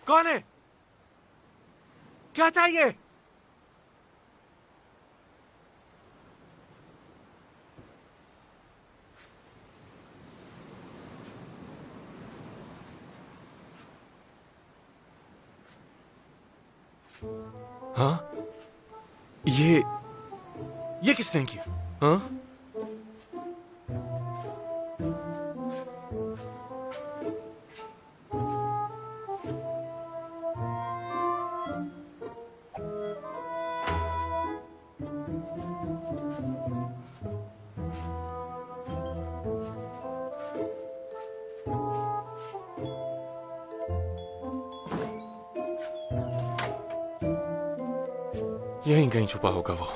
कौन है? क्या चाहिए? हाँ, ये किसने किया? हाँ, यहीं कहीं छुपा होगा वो।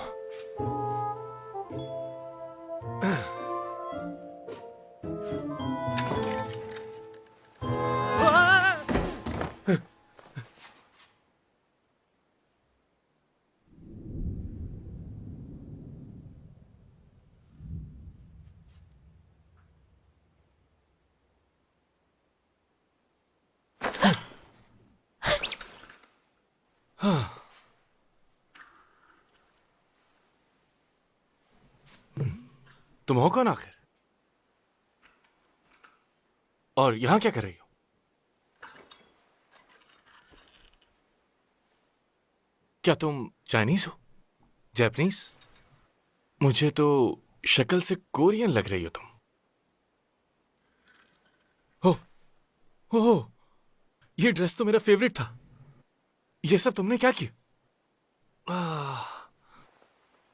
तुम हो कौन आखिर? और यहां क्या कर रही हो? क्या तुम चाइनीज हो? जापानीज? मुझे तो शक्ल से कोरियन लग रही हो तुम। हो हो, ये ड्रेस तो मेरा फेवरेट था। ये सब तुमने क्या किया?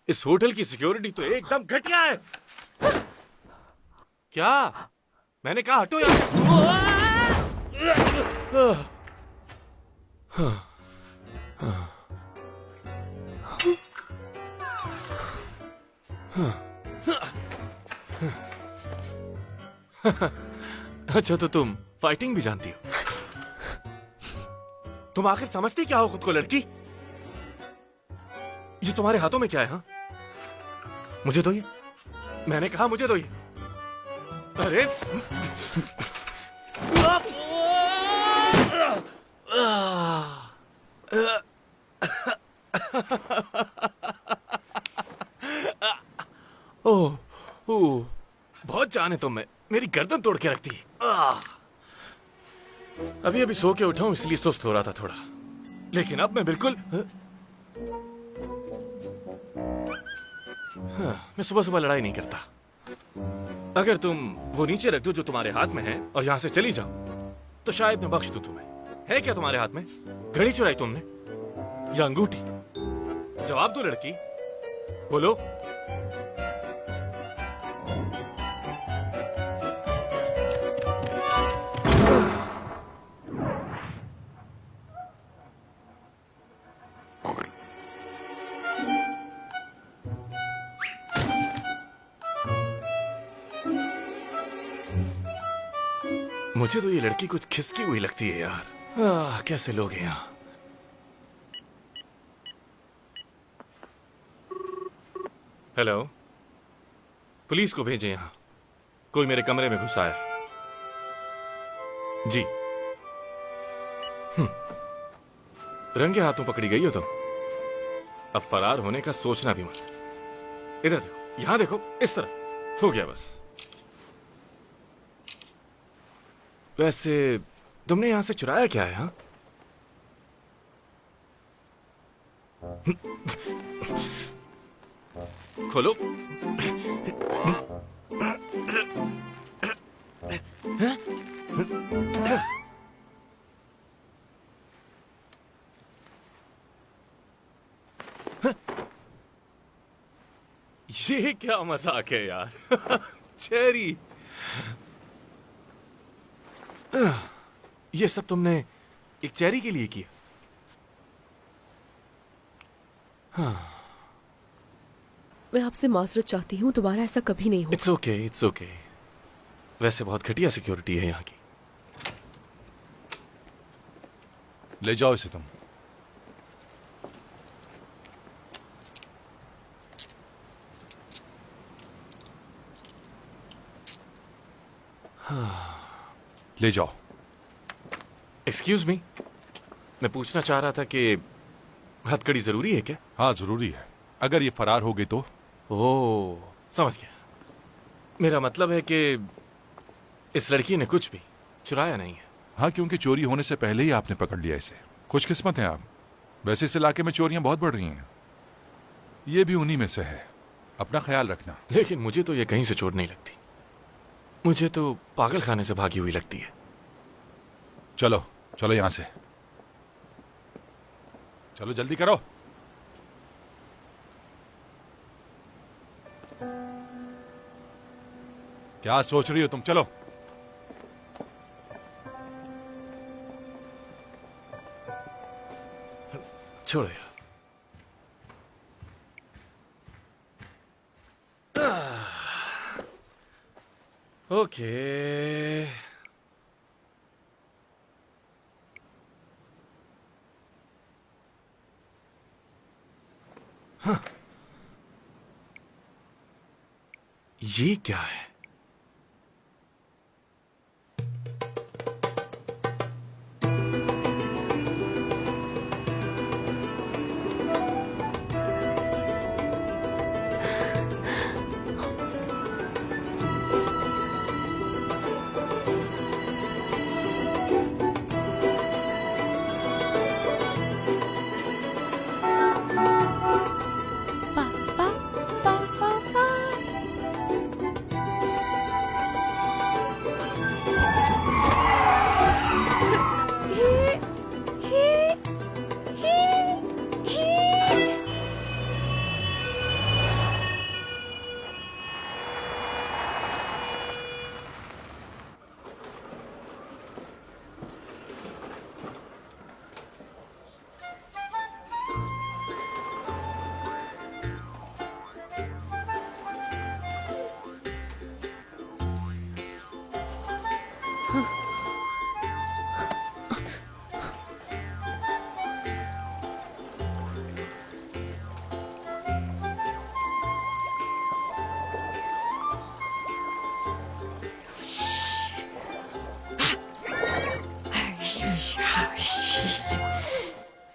इस होटल की सिक्योरिटी तो एकदम घटिया है। क्या? मैंने कहा हटो यहां से। अच्छा, तो तुम फाइटिंग भी जानती हो? तुम आखिर समझती क्या हो खुद को, लड़की? ये तुम्हारे हाथों में क्या है? हाँ, मुझे दो ये। मैंने कहा मुझे दो ये। अरे ओह ओह, बहुत जान है तुम में। मेरी गर्दन तोड़ के रखती। अभी अभी सो के उठा हूं, इसलिए सुस्त हो रहा था थोड़ा। लेकिन अब मैं बिल्कुल मैं सुबह सुबह लड़ाई नहीं करता। अगर तुम वो नीचे रख दो जो तुम्हारे हाथ में है और यहां से चली जाओ तो शायद मैं बख्श दूं तुम्हें। है क्या तुम्हारे हाथ में? घड़ी चुराई तुमने या अंगूठी? जवाब दो लड़की, बोलो। मुझे तो ये लड़की कुछ खिसकी हुई लगती है यार। कैसे लोग हैं यहाँ? हेलो, पुलिस को भेजें यहाँ। कोई मेरे कमरे में घुसा है। जी। रंगे हाथों पकड़ी गई हो तुम। अब फरार होने का सोचना भी मत। इधर देखो, यहां देखो, इस तरफ। हो गया बस। वैसे तुमने यहां से चुराया क्या है? हाँ, खोलो। ये क्या मजाक है यार। चेरी, ये सब तुमने एक चेरी के लिए किया? मैं आपसे माजरत चाहती हूँ, दोबारा ऐसा कभी नहीं होगा। It's okay, it's okay. वैसे बहुत घटिया सिक्योरिटी है यहाँ की। ले जाओ इसे तुम। ले जाओ। एक्सक्यूज मी, मैं पूछना चाह रहा था कि हथकड़ी जरूरी है क्या? हाँ जरूरी है, अगर ये फरार हो गई तो। ओह, समझ गया। मेरा मतलब है कि इस लड़की ने कुछ भी चुराया नहीं है। हाँ, क्योंकि चोरी होने से पहले ही आपने पकड़ लिया इसे। खुशकिस्मत हैं आप। वैसे इस इलाके में चोरियां बहुत बढ़ रही हैं, ये भी उन्हीं में से है। अपना ख्याल रखना। लेकिन मुझे तो ये कहीं से चोर नहीं लगती, मुझे तो पागल खाने से भागी हुई लगती है। चलो चलो यहां से, चलो जल्दी करो। क्या सोच रही हो तुम? चलो। छोड़ो यार। ओके। हाँ, ये क्या है?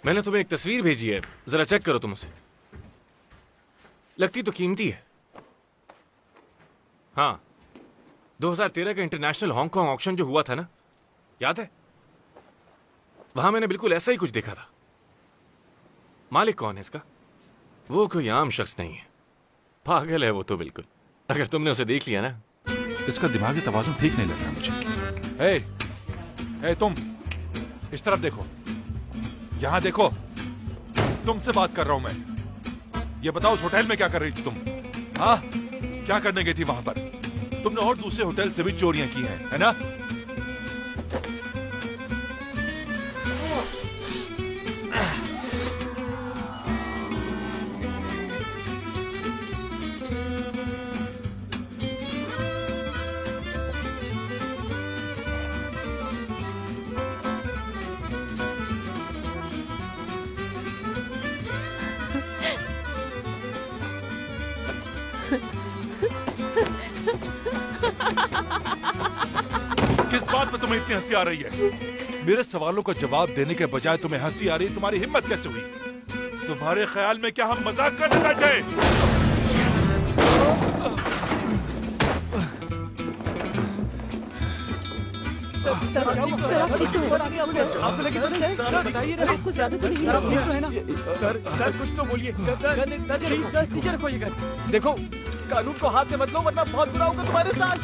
मैंने तुम्हें एक तस्वीर भेजी है, जरा चेक करो तुम उसे। लगती तो कीमती है। हाँ, 2013 का इंटरनेशनल हांगकांग ऑक्शन जो हुआ था ना, याद है? वहां मैंने बिल्कुल ऐसा ही कुछ देखा था। मालिक कौन है इसका? वो कोई आम शख्स नहीं है, पागल है वो तो बिल्कुल। अगर तुमने उसे देख लिया ना। इसका दिमागी तवाज़ुन ठीक नहीं लग रहा मुझे। ए, तुम इस तरफ देखो, यहां देखो, तुमसे बात कर रहा हूं मैं। ये बताओ उस होटल में क्या कर रही थी तुम? हाँ, क्या करने गई थी वहां पर? तुमने और दूसरे होटल से भी चोरियां की हैं, है ना? किस बात में तुम्हें इतनी हंसी आ रही है? मेरे सवालों का जवाब देने के बजाय तुम्हें हंसी आ रही है। तुम्हारी हिम्मत कैसे हुई? तुम्हारे ख्याल में क्या हम मजाक करने बैठे? आपको ज्यादा तो नहीं? सर कुछ तो बोलिए सर। नीचे रखो ये गन। देखो, कानून को हाथ में मत लो वरना बहुत बुरा होगा तुम्हारे साथ।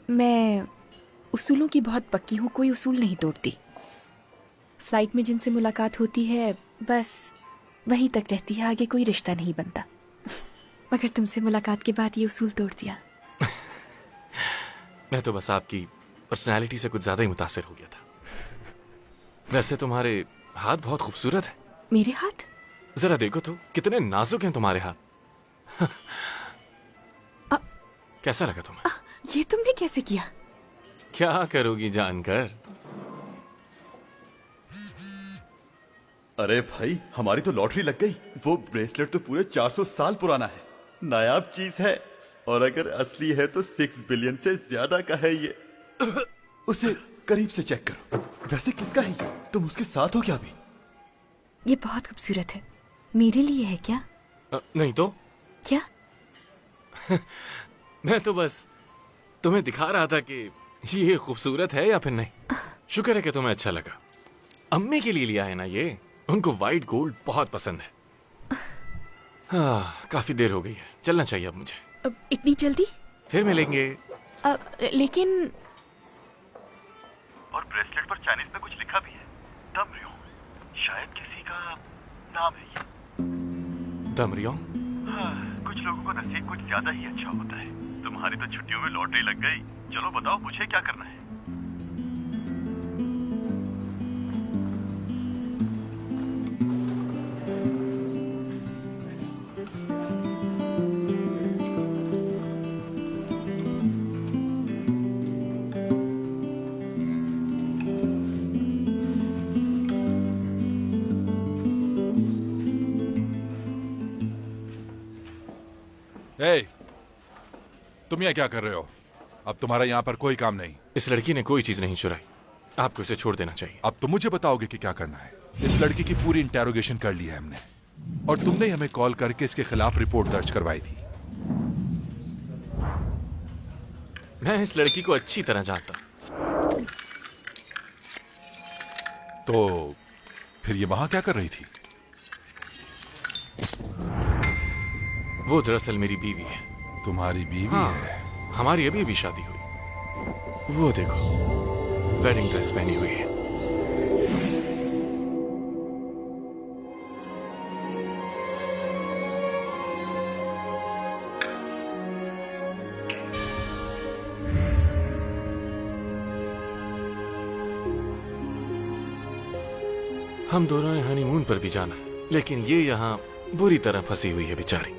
मैं उसूलों की बहुत पक्की हूँ, कोई उसूल नहीं तोड़ती। फ्लाइट में जिनसे मुलाकात होती है बस वहीं तक रहती है, आगे कोई रिश्ता नहीं बनता। मगर तुमसे मुलाकात के बाद ये उसूल तोड़ दिया। मैं तो बस आपकी पर्सनैलिटी से कुछ ज्यादा ही मुतासिर हो गया था। वैसे तुम्हारे हाथ बहुत खूबसूरत है। मेरे हाथ? जरा देखो तो, कितने नाजुक हैं तुम्हारे हाथ। कैसा लगा तुम्हें? ये तुमने कैसे किया? क्या करोगी जानकर? अरे भाई, हमारी तो लॉटरी लग गई। वो ब्रेसलेट तो पूरे 400 साल पुराना है, नायाब चीज है, और अगर असली है तो 6 बिलियन से ज्यादा का है ये। उसे करीब से चेक करो। वैसे किसका है ये? तुम उसके साथ हो क्या अभी? ये बहुत खूबसूरत है। मेरे लिए है क्या? नहीं तो क्या? मैं तो बस तुम्हें दिखा रहा था कि ये खूबसूरत है या फिर नहीं। शुक्र है कि तुम्हें अच्छा लगा। अम्मी के लिए लिया है ना ये, उनको व्हाइट गोल्ड बहुत पसंद है। हाँ, काफी देर हो गई है, चलना चाहिए अब मुझे। अब इतनी जल्दी? फिर मिलेंगे। लेकिन और ब्रेसलेट पर चाइनीज में कुछ लिखा भी है, दमरियों। शायद किसी का नाम है ये। दमरियों? हाँ, कुछ लोगों का नसीब कुछ ज्यादा ही अच्छा होता है। तुम्हारी तो छुट्टियों में लॉटरी लग गई। चलो बताओ, मुझे क्या करना है? ए, तुम यहाँ क्या कर रहे हो? अब तुम्हारा यहाँ पर कोई काम नहीं। इस लड़की ने कोई चीज नहीं चुराई, आपको इसे छोड़ देना चाहिए। अब तुम मुझे बताओगे कि क्या करना है। इस लड़की की पूरी इंटेरोगेशन कर ली है हमने, और तुमने ही हमें कॉल करके इसके खिलाफ रिपोर्ट दर्ज करवाई थी। मैं इस लड़की को अच्छी तरह जानता। तो फिर ये वहां क्या कर रही थी? वो दरअसल मेरी बीवी है। तुम्हारी बीवी हाँ, है? हमारी अभी अभी शादी हुई। वो देखो, वेडिंग ड्रेस पहनी हुई है। हम दोनों ने हनीमून पर भी जाना, लेकिन ये यहाँ बुरी तरह फंसी हुई है बेचारी।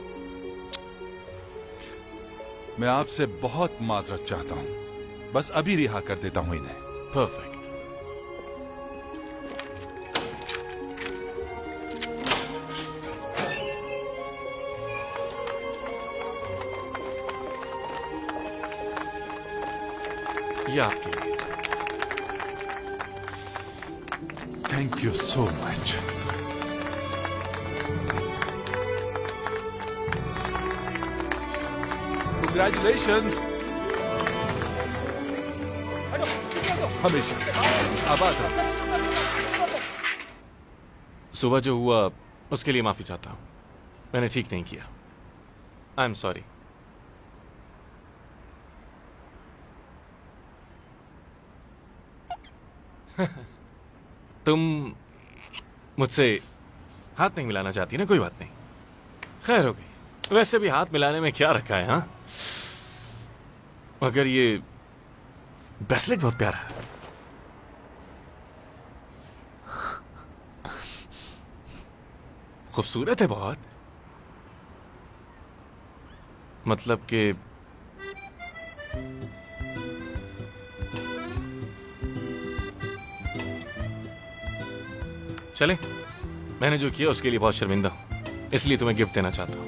मैं आपसे बहुत माजरत चाहता हूं, बस अभी रिहा कर देता हूं इन्हें। परफेक्ट। ये आपके लिए। Thank you so much. Congratulations. हमेशा आबाद रहो। सुबह जो हुआ उसके लिए माफी चाहता हूं, मैंने ठीक नहीं किया। I am sorry. तुम मुझसे हाथ नहीं मिलाना चाहती ना? कोई बात नहीं, खैर हो गई। वैसे भी हाथ मिलाने में क्या रखा है, हाँ? मगर ये ब्रेसलेट बहुत प्यारा है। खूबसूरत है बहुत। मतलब कि चले, मैंने जो किया उसके लिए बहुत शर्मिंदा हूं, इसलिए तुम्हें गिफ्ट देना चाहता हूं।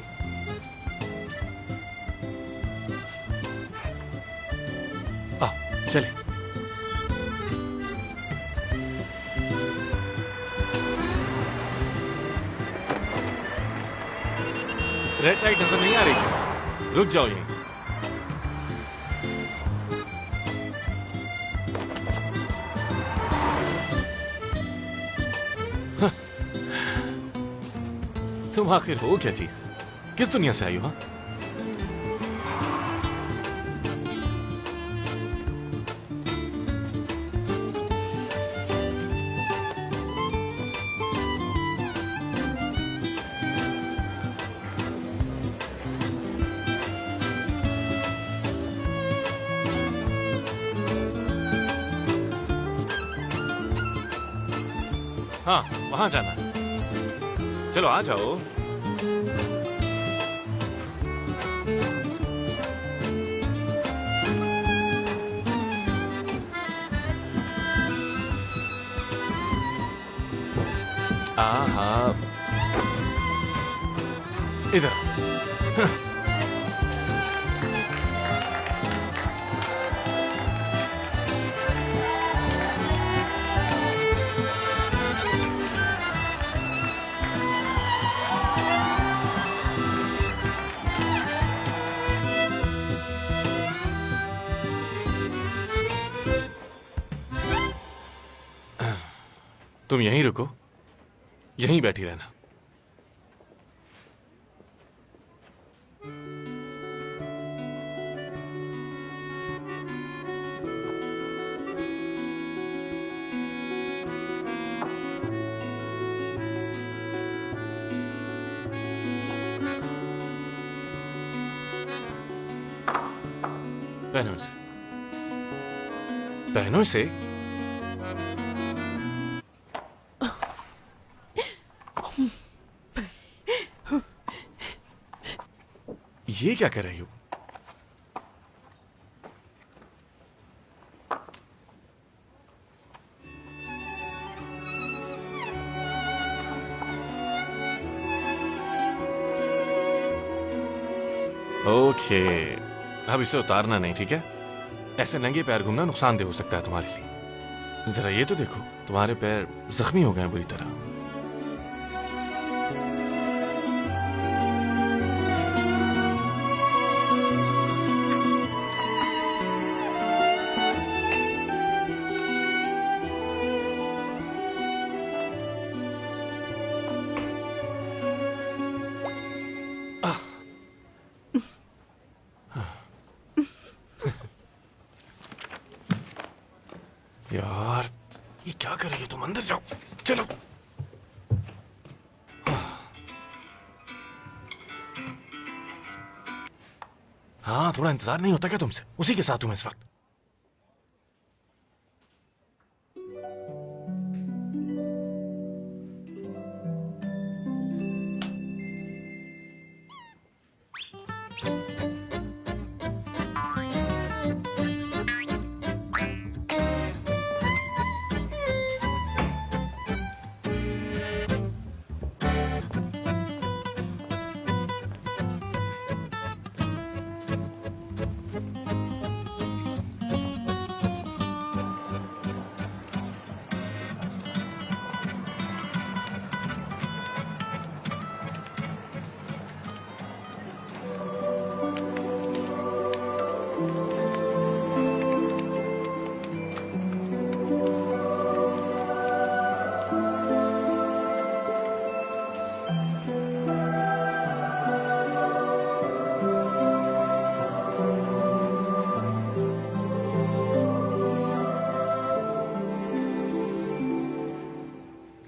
चले। रेड लाइट नजर नहीं आ रही, रुक जाओ यहीं। तुम आखिर हो क्या चीज? किस दुनिया से आई हो? हाँ, हाँ, वहां जाना है। चलो आ जाओ। हाँ, इधर। तुम यहीं रुको, यहीं बैठी रहना। पहनो इसे, पहनो इसे। ये क्या कर रही हो? ओके, अब इसे उतारना नहीं, ठीक है? ऐसे नंगे पैर घूमना नुकसानदेह हो सकता है तुम्हारे लिए। जरा ये तो देखो, तुम्हारे पैर जख्मी हो गए हैं बुरी तरह। यार, ये क्या कर रही हो तुम? अंदर जाओ, चलो। हाँ, थोड़ा इंतजार नहीं होता क्या तुमसे? उसी के साथ हूं मैं इस वक्त।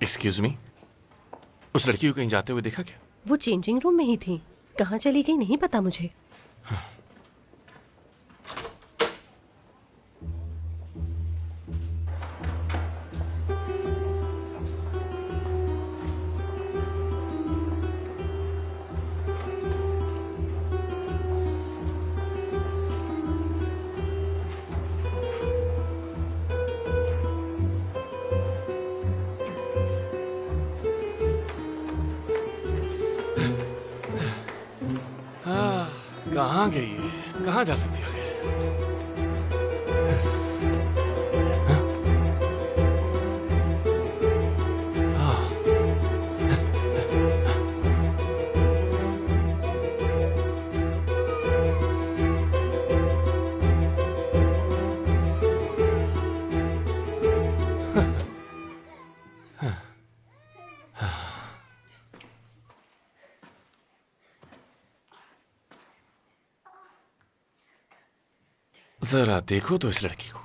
एक्सक्यूज मी, उस लड़की को कहीं जाते हुए देखा क्या? वो चेंजिंग रूम में ही थी, कहाँ चली गई नहीं पता मुझे। कहाँ गई है? कहाँ जा सकती है? जरा देखो तो इस लड़की को।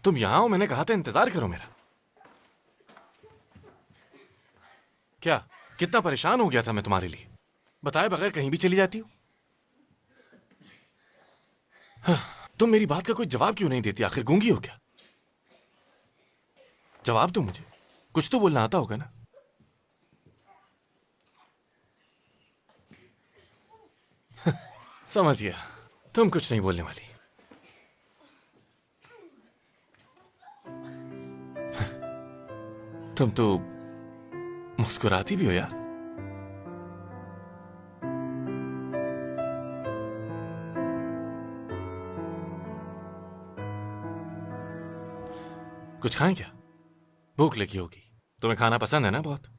तुम यहां हो, मैंने कहा था इंतजार करो मेरा। क्या कितना परेशान हो गया था मैं तुम्हारे लिए, बताए बगैर कहीं भी चली जाती हो। हाँ, तुम मेरी बात का कोई जवाब क्यों नहीं देती? आखिर गूंगी हो क्या? जवाब दो मुझे, कुछ तो बोलना आता होगा ना। समझ गया, तुम कुछ नहीं बोलने वाली। तुम तो मुस्कुराती भी हो यार। कुछ खाएं क्या? भूख लगी होगी। तुम्हें खाना पसंद है ना बहुत?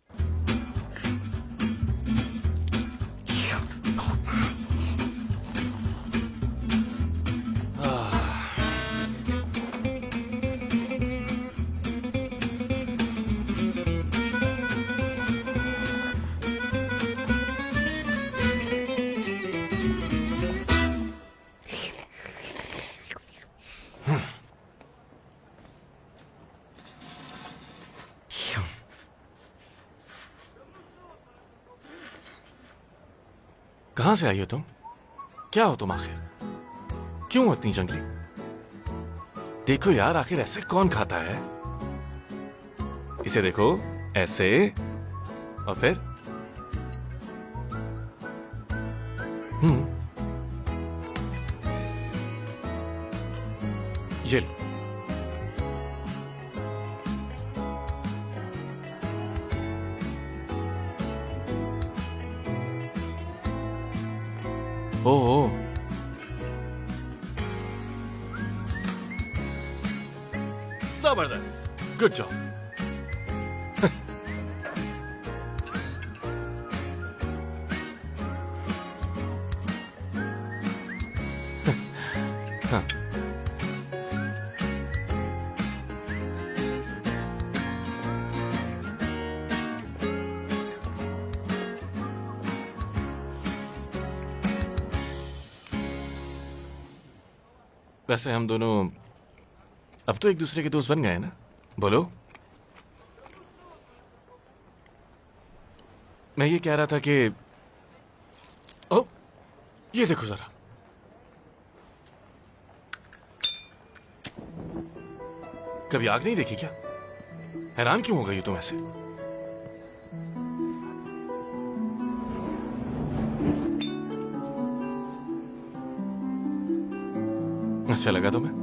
कहां से आई हो तुम? क्या हो तुम आखिर? क्यों हो इतनी जंगली? देखो यार, आखिर ऐसे कौन खाता है? इसे देखो, ऐसे, और फिर ये लो। ओ, जबरदस्त, गुड जॉब। वैसे हम दोनों अब तो एक दूसरे के दोस्त बन गए हैं ना? बोलो। मैं ये कह रहा था कि ओ, ये देखो जरा। कभी आग नहीं देखी क्या? हैरान क्यों हो गई तुम ऐसे? अच्छा लगा तुम्हें?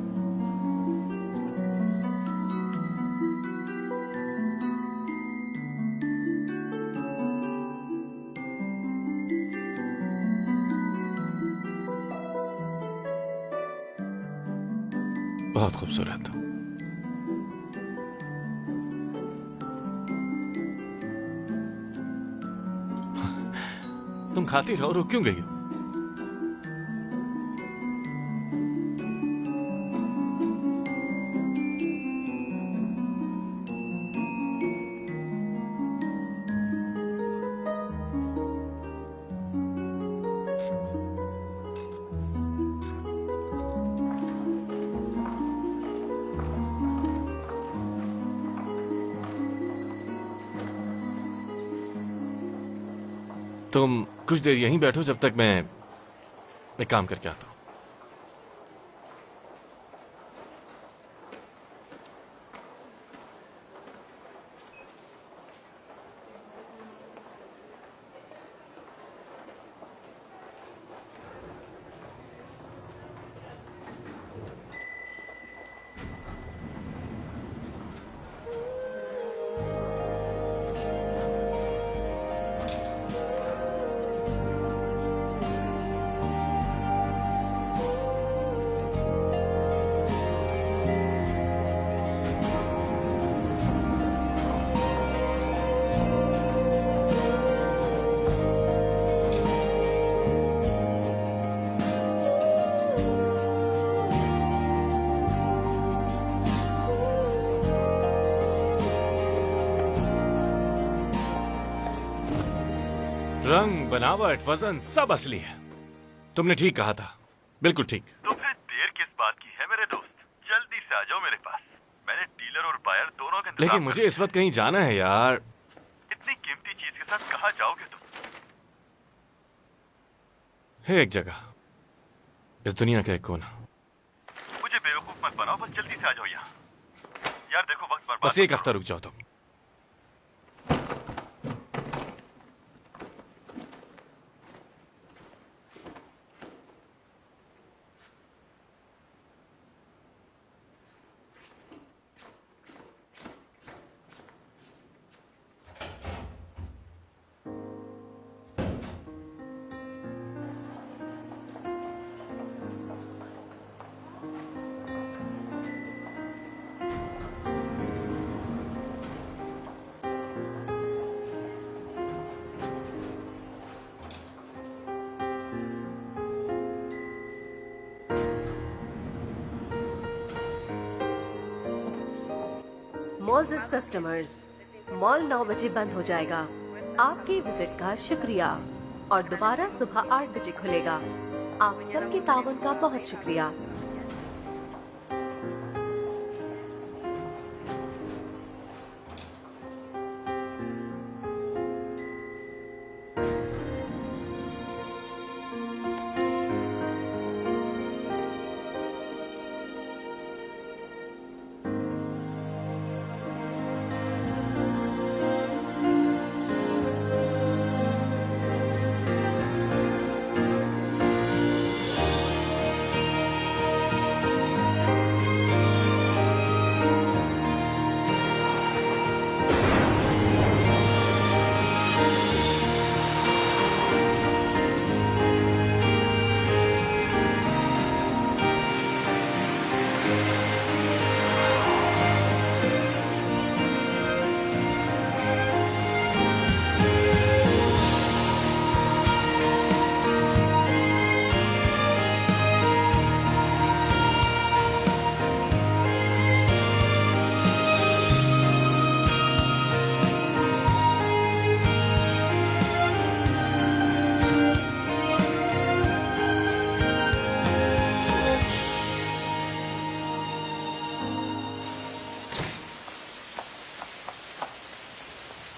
बहुत खूबसूरत। तुम खाती रहो, रुक क्यों गई हो? तुम कुछ देर यहीं बैठो जब तक मैं एक काम करके आता हूं। रंग, बनावट, वजन सब असली है। तुमने ठीक कहा था, बिल्कुल ठीक। तो फिर देर किस बात की है मेरे दोस्त? जल्दी से आ जाओ मेरे पास। मैंने डीलर और बायर दोनों का इंतजाम लेकिन मुझे इस वक्त कहीं जाना है यार। इतनी कीमती चीज के साथ कहाँ जाओगे तुम? है एक जगह, इस दुनिया का एक कोना। मुझे बेवकूफ मत बनाओ, बस जल्दी से आ जाओ यहाँ। यार देखो, वक्त बर्बाद बस एक हफ्ता रुक जाओ तुम। मोजेस कस्टमर्स, मॉल 9 बजे बंद हो जाएगा। आपकी विजिट का शुक्रिया और दोबारा सुबह 8 बजे खुलेगा। आप सबके ताउन का बहुत शुक्रिया।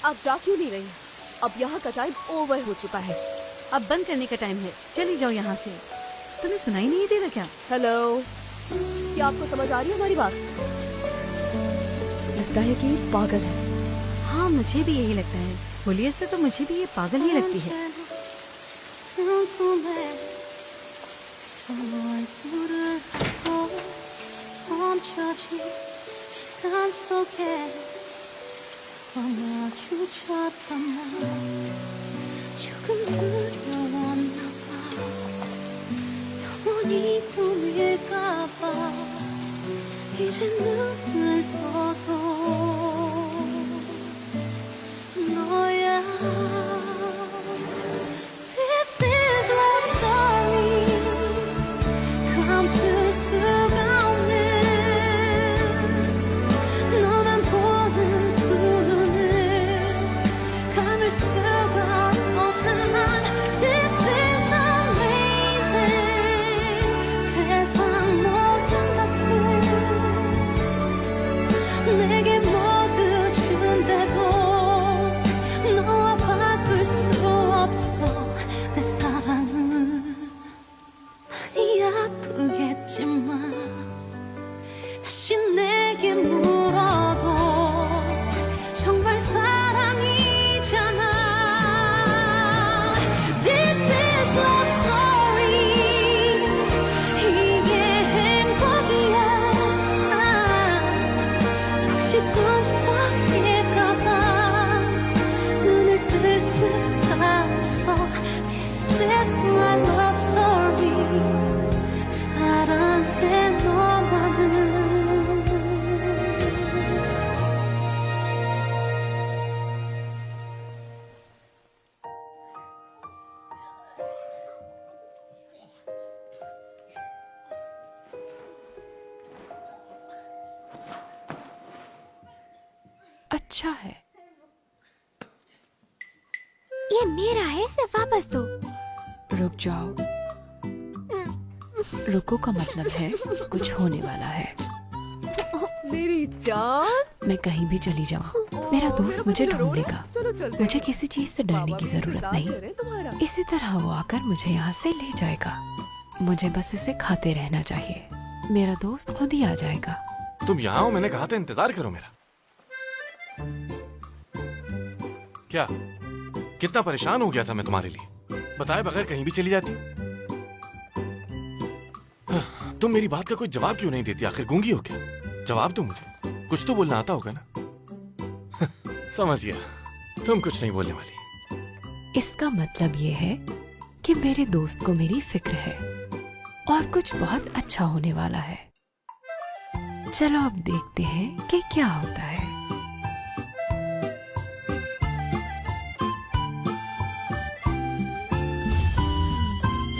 आप जा क्यों नहीं रही? अब यहाँ का टाइम ओवर हो चुका है। अब बंद करने का टाइम है, चली जाओ यहाँ से। तुम्हें सुनाई नहीं दे रहा क्या? हेलो, क्या आपको समझ आ रही है हमारी बात? लगता है कि ये पागल है। हाँ, मुझे भी यही लगता है। होलिया से तो मुझे भी ये पागल ही लगती है। 조금 두려웠나 봐. 영원히 꿈일까 봐. 이제 눈을 떠도 너야. This is love story. 감출 수가 없는 너만 보는 두 눈을 감을 수가 없는 난. This is amazing. 세상 모든 것을 내게 모두 준대도 너와 바꿀 수 없어. 내 사랑은 많이 아프겠지만 다시 내게 물어도 정말 사랑이잖아. This is love story. 이게 행복이야. 혹시 꿈속일까봐 눈을 뜰 수가 없어. This is my love story. 사랑해 너만을. अच्छा है। ये मेरा है, इसे वापस दो। रुक जाओ। रुको का मतलब है कुछ होने वाला है। मेरी जान, मैं कहीं भी चली जाऊं, मेरा दोस्त मुझे ढूंढ लेगा। चलो चलते मुझे किसी चीज से डरने बाबा की भी जरूरत इंतजार नहीं। कर रहे हैं तुम्हारा। इसी तरह वो आकर मुझे यहाँ से ले जाएगा। मुझे बस इसे खाते रहना चाहिए। मेरा दोस्त खुद ही आ जाएगा। तुम यहाँ हो, मैंने कहा था इंतजार करो मेरा। क्या कितना परेशान हो गया था मैं तुम्हारे लिए, बताए बगैर कहीं भी चली जाती। तुम मेरी बात का कोई जवाब क्यों नहीं देती? आखिर गूंगी हो क्या? जवाब दो मुझे, कुछ तो बोलना आता होगा ना। समझ गया, तुम कुछ नहीं बोलने वाली। इसका मतलब ये है कि मेरे दोस्त को मेरी फिक्र है और कुछ बहुत अच्छा होने वाला है। चलो अब देखते हैं कि क्या होता है।